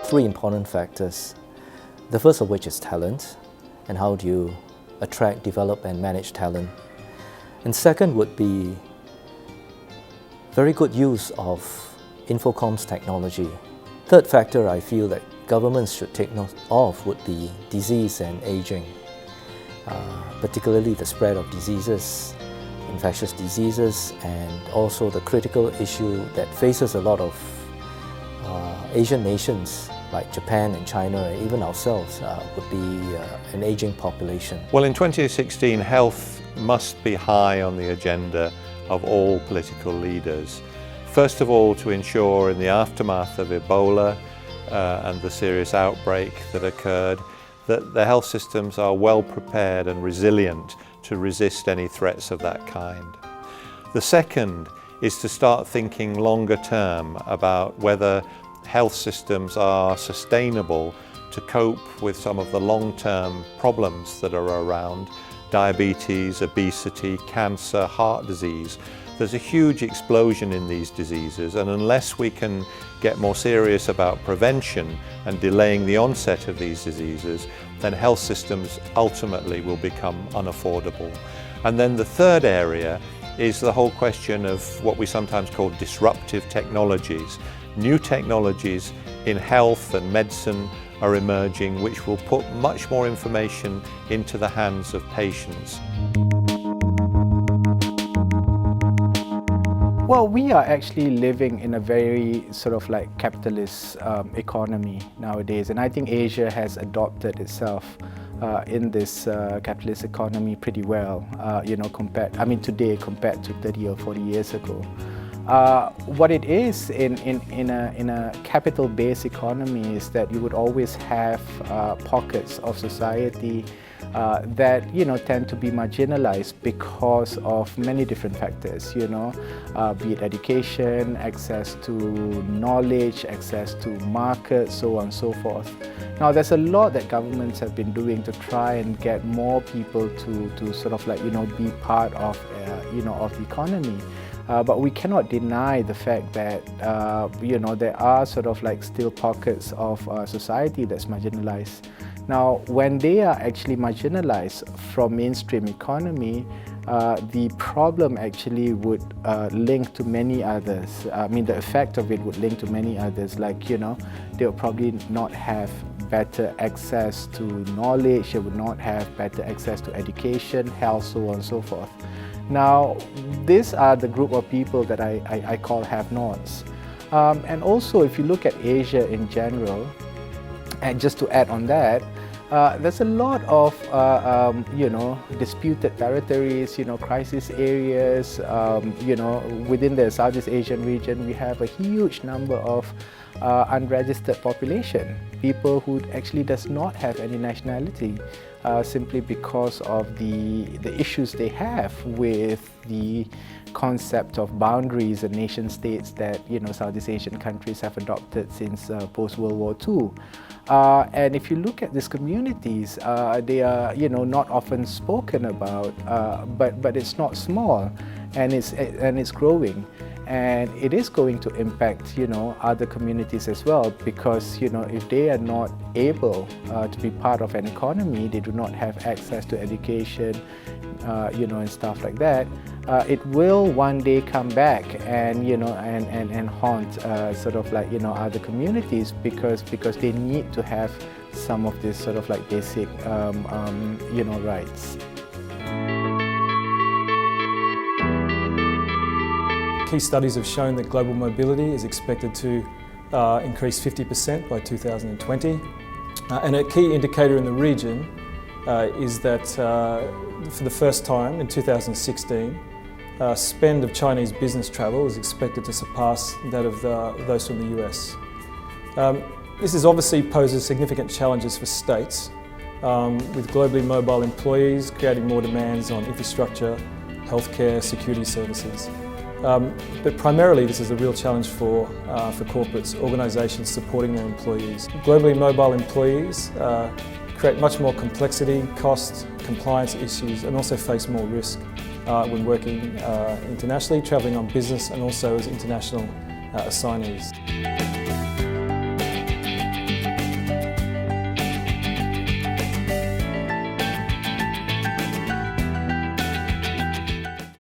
three important factors. The first of which is talent, and how do you attract, develop and manage talent. And second would be very good use of infocomms technology. Third factor I feel that governments should take note of would be disease and aging, particularly the spread of diseases, infectious diseases, and also the critical issue that faces a lot of Asian nations like Japan and China, and even ourselves, would be an aging population. Well, in 2016, health must be high on the agenda of all political leaders. First of all, to ensure in the aftermath of Ebola and the serious outbreak that occurred, that the health systems are well prepared and resilient to resist any threats of that kind. The second is to start thinking longer term about whether health systems are sustainable to cope with some of the long-term problems that are around: diabetes, obesity, cancer, heart disease. There's a huge explosion in these diseases, and unless we can get more serious about prevention and delaying the onset of these diseases, then health systems ultimately will become unaffordable. And then the third area is the whole question of what we sometimes call disruptive technologies. New technologies in health and medicine are emerging which will put much more information into the hands of patients. Well, we are actually living in a very sort of like capitalist economy nowadays, and I think Asia has adopted itself in this capitalist economy pretty well, today compared to 30 or 40 years ago. What it is in a capital-based economy is that you would always have pockets of society that tend to be marginalized because of many different factors, be it education, access to knowledge, access to markets, so on and so forth. Now, there's a lot that governments have been doing to try and get more people to sort of like be part of of the economy. But we cannot deny the fact that there are sort of like still pockets of society that's marginalized. Now, when they are actually marginalized from mainstream economy, the problem actually would link to many others. I mean, the effect of it would link to many others, like, they'll probably not have better access to knowledge, they would not have better access to education, health, so on and so forth. Now, these are the group of people that I call have-nots. And also, if you look at Asia in general, and just to add on that, there's a lot of disputed territories, crisis areas. Within the Southeast Asian region, we have a huge number of unregistered population, people who actually does not have any nationality, simply because of the issues they have with the concept of boundaries and nation states that Southeast Asian countries have adopted since post-World War II. And if you look at these communities, they are not often spoken about, but it's not small, and it's growing. And it is going to impact, other communities as well, because, if they are not able to be part of an economy, they do not have access to education, and stuff like that, it will one day come back and, and haunt sort of like, other communities, because they need to have some of this sort of like basic, rights. Key studies have shown that global mobility is expected to increase 50% by 2020. And a key indicator in the region is that for the first time in 2016, spend of Chinese business travel is expected to surpass that of those from the US. This is obviously poses significant challenges for states, with globally mobile employees creating more demands on infrastructure, healthcare, security services. But primarily this is a real challenge for corporates, organisations supporting their employees. Globally mobile employees create much more complexity, cost, compliance issues, and also face more risk when working internationally, travelling on business and also as international assignees.